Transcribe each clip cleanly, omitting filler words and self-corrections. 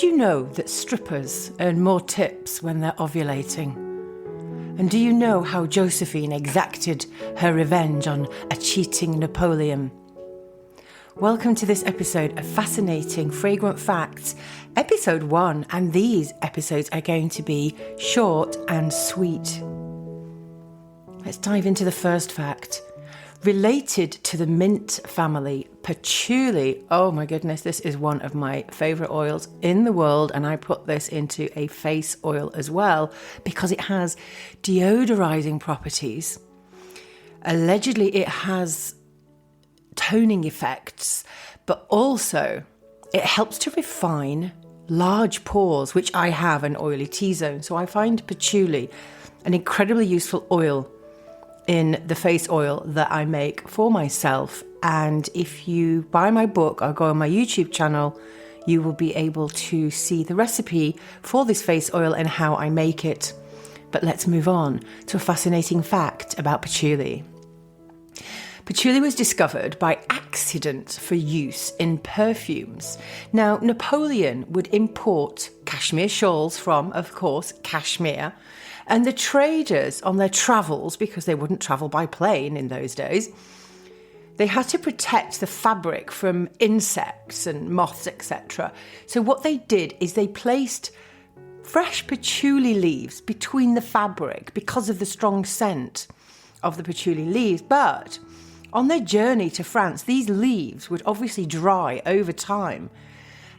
Did you know that strippers earn more tips when they're ovulating? And do you know how Josephine exacted her revenge on a cheating Napoleon? Welcome to this episode of Fascinating Fragrant Facts, episode 1, and these episodes are going to be short and sweet. Let's dive into the first fact. Related to the mint family, patchouli, oh my goodness, this is one of my favourite oils in the world, and I put this into a face oil as well because it has deodorizing properties. Allegedly it has toning effects, but also it helps to refine large pores, which I have an oily T-zone. So I find patchouli an incredibly useful oil in the face oil that I make for myself. And if you buy my book or go on my YouTube channel, you will be able to see the recipe for this face oil and how I make it. But let's move on to a fascinating fact about patchouli. Patchouli was discovered by accident for use in perfumes. Now, Napoleon would import cashmere shawls from, of course, Kashmir, and the traders on their travels, because they wouldn't travel by plane in those days, they had to protect the fabric from insects and moths, etc. So what they did is they placed fresh patchouli leaves between the fabric because of the strong scent of the patchouli leaves. But on their journey to France, these leaves would obviously dry over time.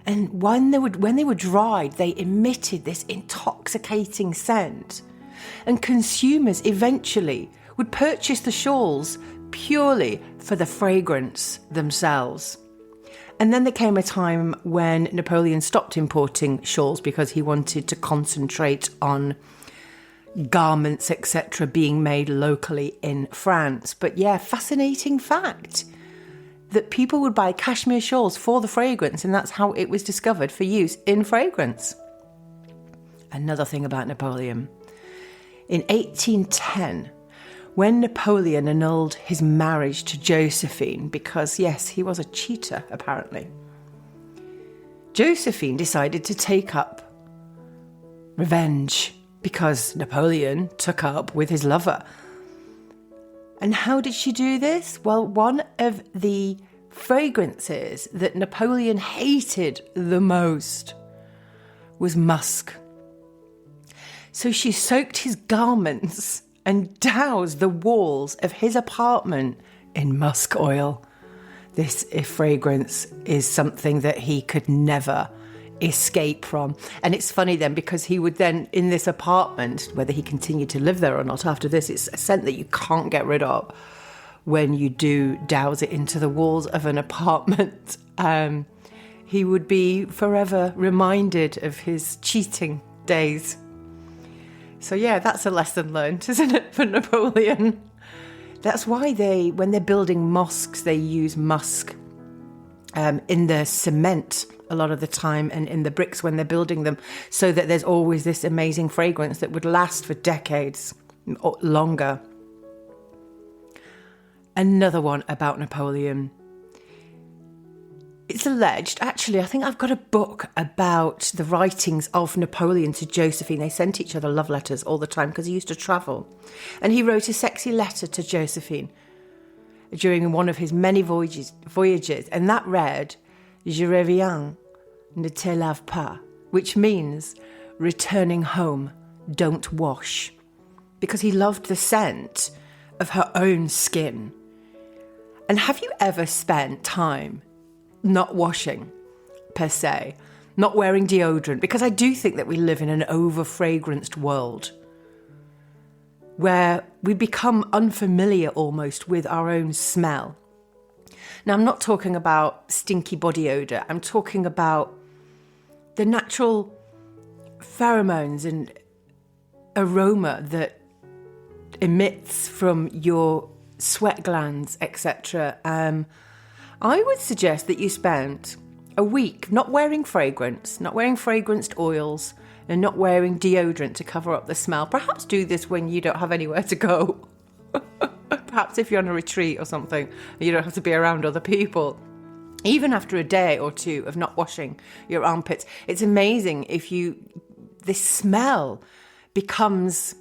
And when they were dried, they emitted this intoxicating scent. And consumers eventually would purchase the shawls purely for the fragrance themselves. And then there came a time when Napoleon stopped importing shawls because he wanted to concentrate on garments, etc., being made locally in France. But yeah, fascinating fact that people would buy cashmere shawls for the fragrance, and that's how it was discovered for use in fragrance. Another thing about Napoleon. In 1810, when Napoleon annulled his marriage to Josephine, because yes, he was a cheater apparently, Josephine decided to take up revenge because Napoleon took up with his lover. And how did she do this? Well, one of the fragrances that Napoleon hated the most was musk. So she soaked his garments and doused the walls of his apartment in musk oil. This fragrance is something that he could never escape from. And it's funny then, because he would then, in this apartment, whether he continued to live there or not after this, it's a scent that you can't get rid of when you do douse it into the walls of an apartment. He would be forever reminded of his cheating days. So yeah, that's a lesson learned, isn't it, for Napoleon? That's why when they're building mosques, they use musk in the cement a lot of the time, and in the bricks when they're building them, so that there's always this amazing fragrance that would last for decades or longer. Another one about Napoleon. It's alleged, actually, I think I've got a book about the writings of Napoleon to Josephine. They sent each other love letters all the time because he used to travel. And he wrote a sexy letter to Josephine during one of his many voyages, and that read, Je reviens, ne te lave pas, which means returning home, don't wash. Because he loved the scent of her own skin. And have you ever spent time not washing, per se, not wearing deodorant? Because I do think that we live in an over-fragranced world where we become unfamiliar almost with our own smell. Now, I'm not talking about stinky body odour. I'm talking about the natural pheromones and aroma that emits from your sweat glands, etc. I would suggest that you spend a week not wearing fragrance, not wearing fragranced oils, and not wearing deodorant to cover up the smell. Perhaps do this when you don't have anywhere to go. Perhaps if you're on a retreat or something, you don't have to be around other people. even after a day or two of not washing your armpits. It's amazing this smell becomes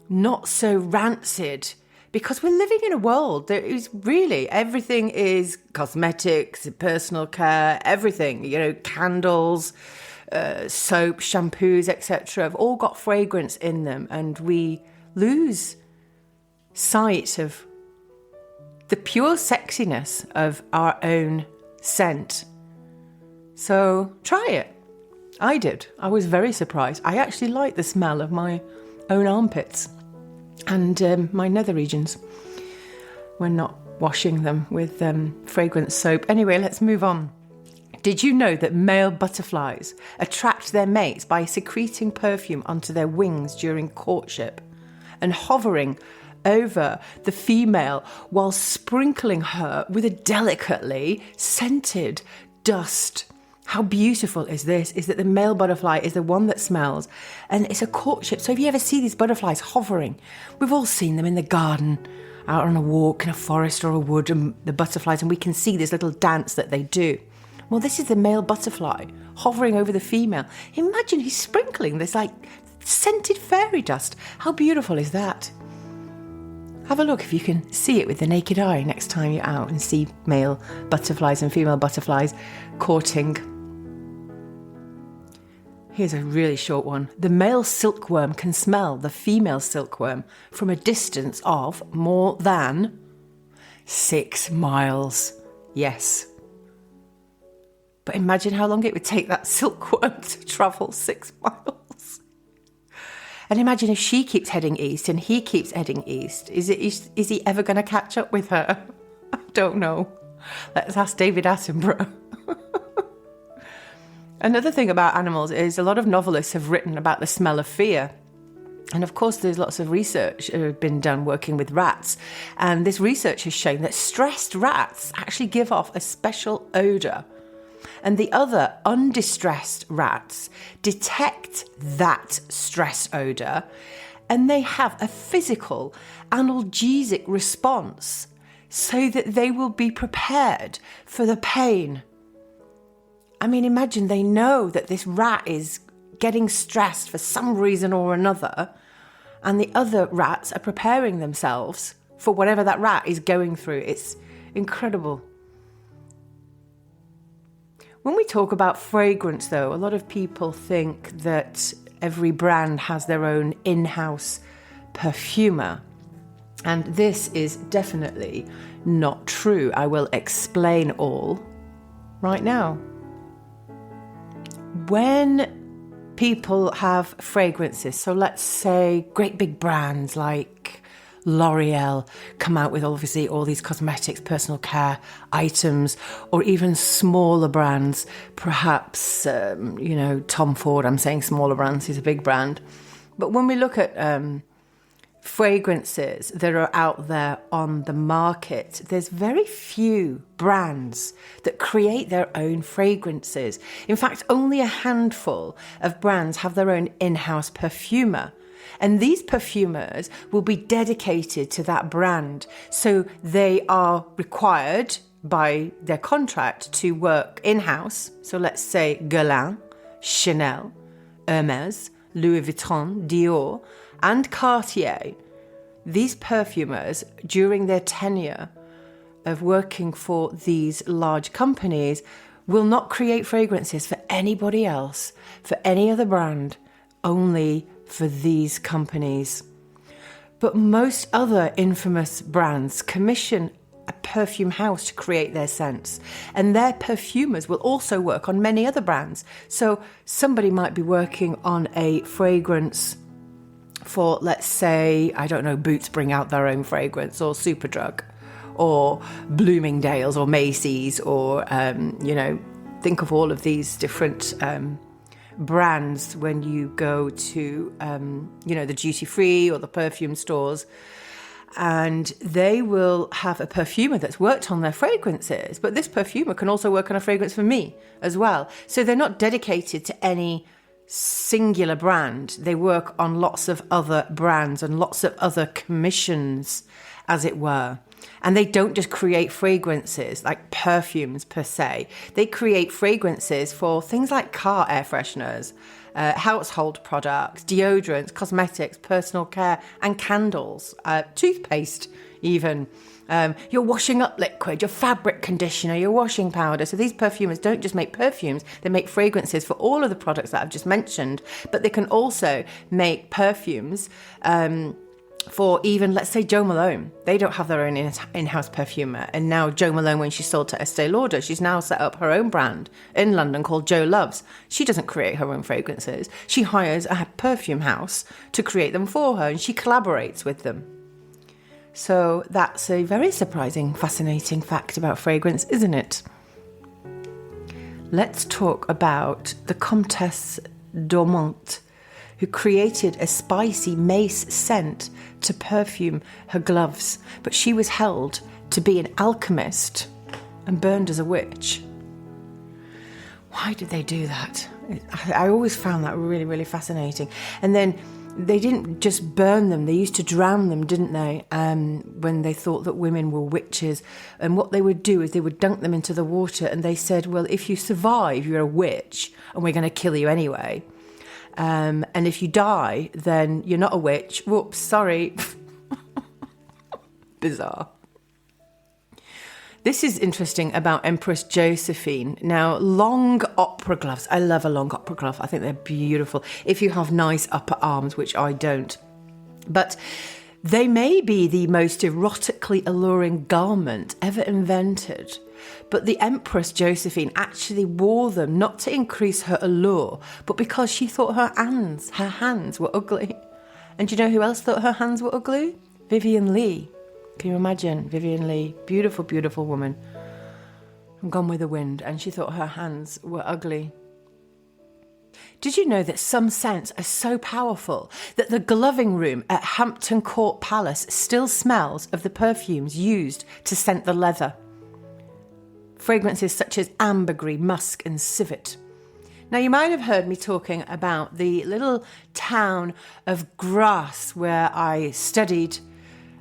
not so rancid, because we're living in a world that is really, everything is cosmetics, personal care, everything, candles, soap, shampoos, etc. have all got fragrance in them, and we lose sight of the pure sexiness of our own scent. So try it. I did. I was very surprised. I actually like the smell of my own armpits and my nether regions when not washing them with fragrance soap. Anyway, let's move on. Did you know that male butterflies attract their mates by secreting perfume onto their wings during courtship and hovering over the female while sprinkling her with a delicately scented dust? How beautiful is this? Is that the male butterfly is the one that smells, and it's a courtship. So if you ever see these butterflies hovering, we've all seen them in the garden, out on a walk in a forest or a wood, and the butterflies, and we can see this little dance that they do. Well, this is the male butterfly hovering over the female. Imagine he's sprinkling this like scented fairy dust. How beautiful is that? Have a look if you can see it with the naked eye next time you're out and see male butterflies and female butterflies courting. Here's a really short one. The male silkworm can smell the female silkworm from a distance of more than 6 miles. Yes. But imagine how long it would take that silkworm to travel 6 miles. And imagine if she keeps heading east and he keeps heading east. Is he ever going to catch up with her? I don't know. Let's ask David Attenborough. Another thing about animals is a lot of novelists have written about the smell of fear. And of course, there's lots of research been done working with rats. And this research has shown that stressed rats actually give off a special odour. And the other undistressed rats detect that stress odour, and they have a physical analgesic response so that they will be prepared for the pain. I mean, imagine they know that this rat is getting stressed for some reason or another, and the other rats are preparing themselves for whatever that rat is going through. It's incredible. When we talk about fragrance, though, a lot of people think that every brand has their own in-house perfumer. And this is definitely not true. I will explain all right now. When people have fragrances, so let's say great big brands like L'Oreal come out with obviously all these cosmetics, personal care items, or even smaller brands, perhaps, Tom Ford, I'm saying smaller brands, he's a big brand. But when we look at fragrances that are out there on the market, there's very few brands that create their own fragrances. In fact, only a handful of brands have their own in-house perfumer. And these perfumers will be dedicated to that brand. So they are required by their contract to work in-house. So let's say Guerlain, Chanel, Hermes, Louis Vuitton, Dior, and Cartier. These perfumers, during their tenure of working for these large companies, will not create fragrances for anybody else, for any other brand, only for these companies. But most other infamous brands commission a perfume house to create their scents, and their perfumers will also work on many other brands. So somebody might be working on a fragrance for, let's say, I don't know, Boots bring out their own fragrance, or Superdrug, or Bloomingdale's, or Macy's, or, think of all of these different brands when you go to, the duty-free or the perfume stores. And they will have a perfumer that's worked on their fragrances, but this perfumer can also work on a fragrance for me as well. So they're not dedicated to any singular brand. They work on lots of other brands and lots of other commissions, as it were. And they don't just create fragrances like perfumes per se. They create fragrances for things like car air fresheners, household products, deodorants, cosmetics, personal care, and candles, toothpaste even. Your washing up liquid, your fabric conditioner, your washing powder. So these perfumers don't just make perfumes, they make fragrances for all of the products that I've just mentioned, but they can also make perfumes for even, let's say, Jo Malone. They don't have their own in-house perfumer. And now Jo Malone, when she sold to Estee Lauder, she's now set up her own brand in London called Jo Loves. She doesn't create her own fragrances. She hires a perfume house to create them for her, and she collaborates with them. So that's a very surprising, fascinating fact about fragrance, isn't it? Let's talk about the Comtesse d'Aumont, who created a spicy mace scent to perfume her gloves, but she was held to be an alchemist and burned as a witch. Why did they do that? I always found that really, really fascinating. And then they didn't just burn them, they used to drown them, didn't they? When they thought that women were witches. And what they would do is they would dunk them into the water, and they said, well, if you survive, you're a witch, and we're going to kill you anyway. And if you die, then you're not a witch. Whoops, sorry. Bizarre. This is interesting about Empress Josephine. Now, long opera gloves. I love a long opera glove. I think they're beautiful. If you have nice upper arms, which I don't. But they may be the most erotically alluring garment ever invented. But the Empress Josephine actually wore them not to increase her allure, but because she thought her hands were ugly. And do you know who else thought her hands were ugly? Vivian Leigh. Can you imagine Vivian Leigh? Beautiful, beautiful woman. Gone with the Wind, and she thought her hands were ugly. Did you know that some scents are so powerful that the gloving room at Hampton Court Palace still smells of the perfumes used to scent the leather? Fragrances such as ambergris, musk and civet. Now, you might have heard me talking about the little town of Grasse where I studied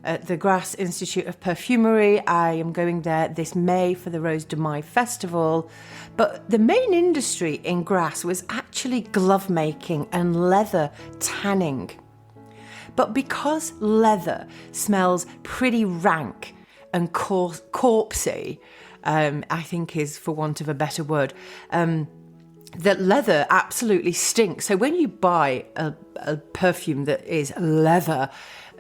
at the Grasse Institute of Perfumery. I am going there this May for the Rose de Mai Festival. But the main industry in Grasse was actually glove making and leather tanning. But because leather smells pretty rank and corpsey, I think is, for want of a better word, that leather absolutely stinks. So when you buy a perfume that is leather,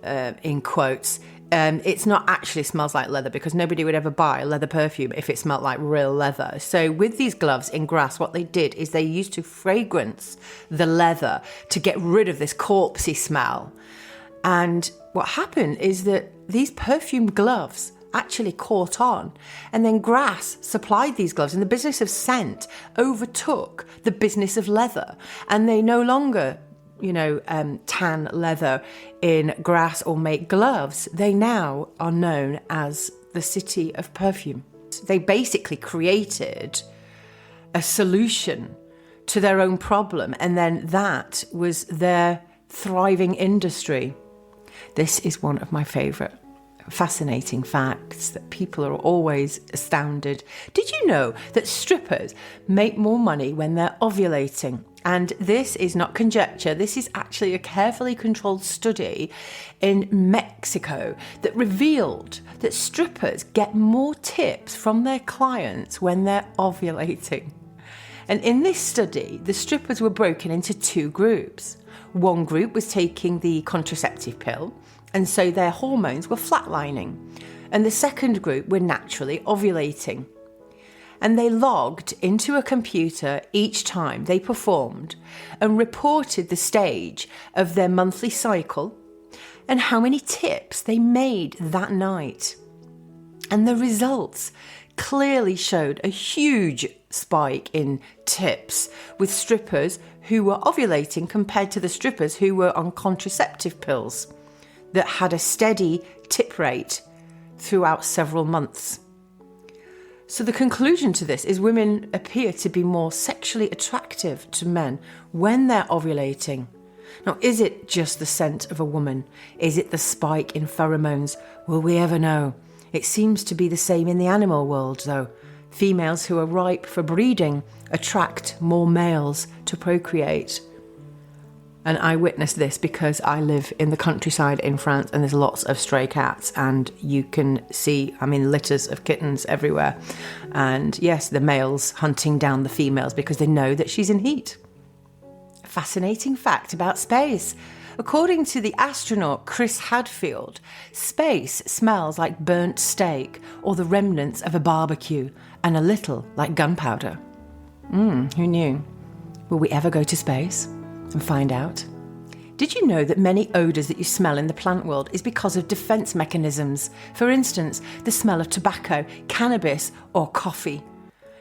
in quotes, it's not actually smells like leather, because nobody would ever buy a leather perfume if it smelled like real leather. So with these gloves in Grasse, what they did is they used to fragrance the leather to get rid of this corpsey smell. And what happened is that these perfume gloves actually caught on, and then Grasse supplied these gloves, and the business of scent overtook the business of leather, and they no longer tan leather in Grasse or make gloves. They now are known as the City of Perfume. They basically created a solution to their own problem, and then that was their thriving industry. This is one of my favourite fascinating facts that people are always astounded. Did you know that strippers make more money when they're ovulating? And this is not conjecture, this is actually a carefully controlled study in Mexico that revealed that strippers get more tips from their clients when they're ovulating. And in this study, the strippers were broken into two groups. One group was taking the contraceptive pill, and so their hormones were flatlining. And the second group were naturally ovulating. And they logged into a computer each time they performed and reported the stage of their monthly cycle and how many tips they made that night. And the results clearly showed a huge spike in tips with strippers who were ovulating compared to the strippers who were on contraceptive pills that had a steady tip rate throughout several months. So the conclusion to this is women appear to be more sexually attractive to men when they're ovulating. Now, is it just the scent of a woman? Is it the spike in pheromones? Will we ever know? It seems to be the same in the animal world, though. Females who are ripe for breeding attract more males to procreate. And I witnessed this because I live in the countryside in France and there's lots of stray cats, and you can see, litters of kittens everywhere. And yes, the males hunting down the females because they know that she's in heat. A fascinating fact about space. According to the astronaut Chris Hadfield, space smells like burnt steak or the remnants of a barbecue, and a little like gunpowder. Who knew? Will we ever go to space and find out? Did you know that many odours that you smell in the plant world is because of defence mechanisms? For instance, the smell of tobacco, cannabis or coffee.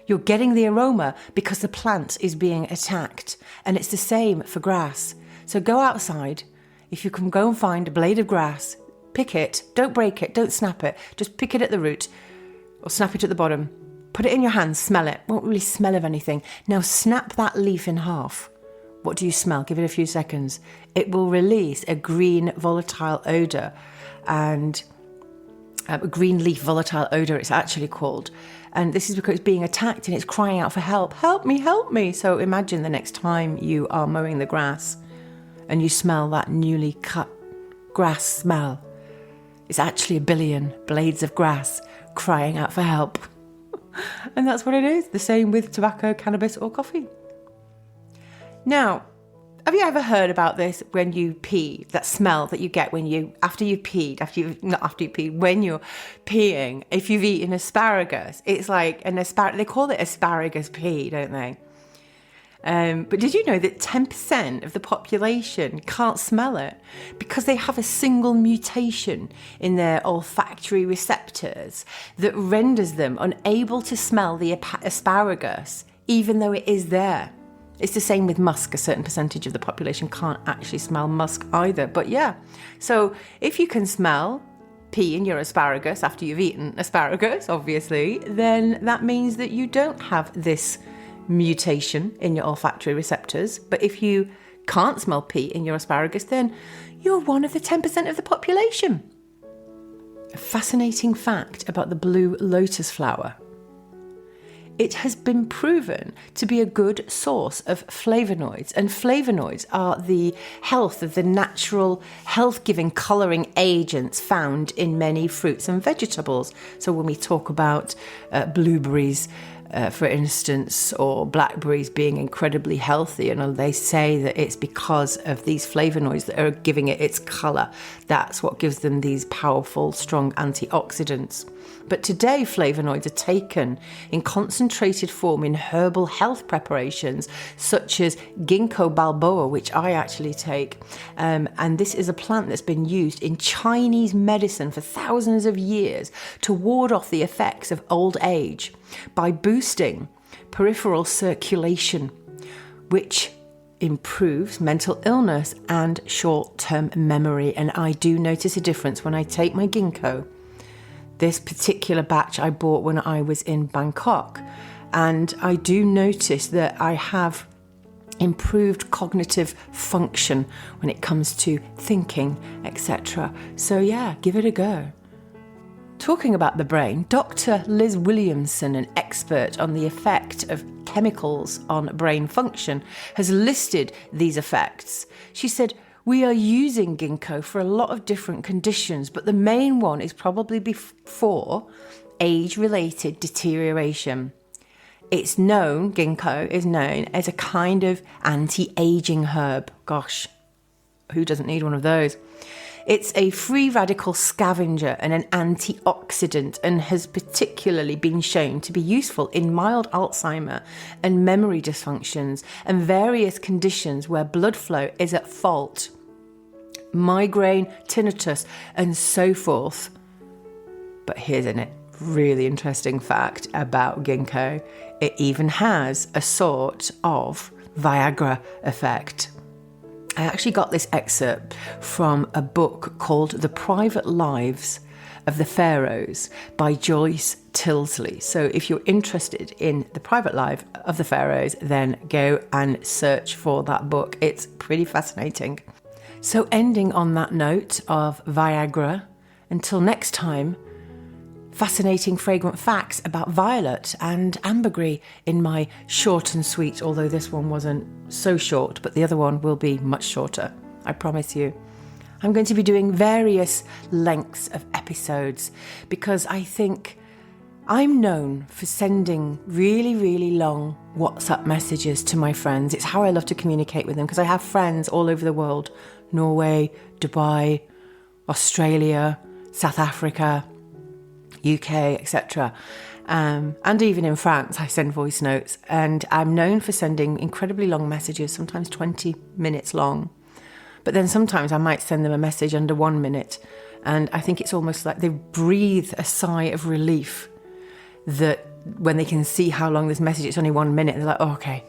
You're getting the aroma because the plant is being attacked, and it's the same for grass. So go outside. If you can go and find a blade of grass, pick it, don't break it, don't snap it, just pick it at the root or snap it at the bottom. Put it in your hands, smell it. Won't really smell of anything. Now snap that leaf in half. What do you smell? Give it a few seconds. It will release a green volatile odour, and a green leaf volatile odour it's actually called. And this is because it's being attacked and it's crying out for help. Help me, help me. So imagine the next time you are mowing the grass and you smell that newly cut grass smell. It's actually a billion blades of grass crying out for help. And that's what it is. The same with tobacco, cannabis or coffee. Now, have you ever heard about this when you pee? That smell that you get when when you're peeing, if you've eaten asparagus, it's like they call it asparagus pee, don't they? But did you know that 10% of the population can't smell it because they have a single mutation in their olfactory receptors that renders them unable to smell the asparagus, even though it is there? It's the same with musk. A certain percentage of the population can't actually smell musk either. But yeah, so if you can smell pee in your asparagus after you've eaten asparagus, obviously, then that means that you don't have this mutation in your olfactory receptors. But if you can't smell pee in your asparagus, then you're one of the 10% of the population. A fascinating fact about the blue lotus flower. It has been proven to be a good source of flavonoids, and flavonoids are the natural health-giving colouring agents found in many fruits and vegetables. So when we talk about blueberries, for instance, or blackberries being incredibly healthy, and they say that it's because of these flavonoids that are giving it its colour. That's what gives them these powerful, strong antioxidants. But today, flavonoids are taken in concentrated form in herbal health preparations, such as Ginkgo Biloba, which I actually take. And this is a plant that's been used in Chinese medicine for thousands of years to ward off the effects of old age by boosting peripheral circulation, which improves mental illness and short-term memory. And I do notice a difference when I take my ginkgo. This particular batch I bought when I was in Bangkok, and I do notice that I have improved cognitive function when it comes to thinking, etc. So yeah, give it a go. Talking about the brain, Dr. Liz Williamson, an expert on the effect of chemicals on brain function, has listed these effects. She said, "We are using ginkgo for a lot of different conditions, but the main one is probably before age-related deterioration. Ginkgo is known as a kind of anti-aging herb." Gosh, who doesn't need one of those? It's a free radical scavenger and an antioxidant, and has particularly been shown to be useful in mild Alzheimer and memory dysfunctions and various conditions where blood flow is at fault, migraine, tinnitus, and so forth. But here's a really interesting fact about ginkgo. It even has a sort of Viagra effect. I actually got this excerpt from a book called The Private Lives of the Pharaohs by Joyce Tilsley. So if you're interested in the private life of the pharaohs, then go and search for that book. It's pretty fascinating. So ending on that note of Viagra, until next time, fascinating fragrant facts about violet and ambergris in my short and sweet, although this one wasn't so short, but the other one will be much shorter, I promise you. I'm going to be doing various lengths of episodes because I think I'm known for sending really, really long WhatsApp messages to my friends. It's how I love to communicate with them because I have friends all over the world, Norway, Dubai, Australia, South Africa, UK, etc. And even in France, I send voice notes. And I'm known for sending incredibly long messages, sometimes 20 minutes long. But then sometimes I might send them a message under 1 minute. And I think it's almost like they breathe a sigh of relief that when they can see how long this message, it's only 1 minute, they're like, oh, okay,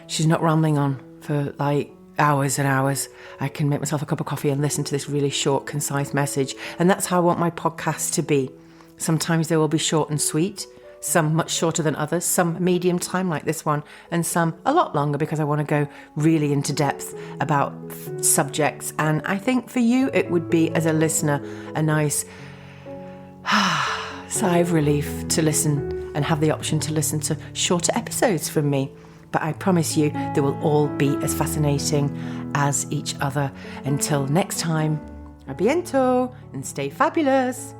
she's not rambling on for like hours and hours. I can make myself a cup of coffee and listen to this really short, concise message. And that's how I want my podcast to be. Sometimes they will be short and sweet, some much shorter than others, some medium time like this one, and some a lot longer because I want to go really into depth about subjects. And I think for you, it would be, as a listener, a nice sigh of relief to listen and have the option to listen to shorter episodes from me. But I promise you, they will all be as fascinating as each other. Until next time, a bientôt and stay fabulous.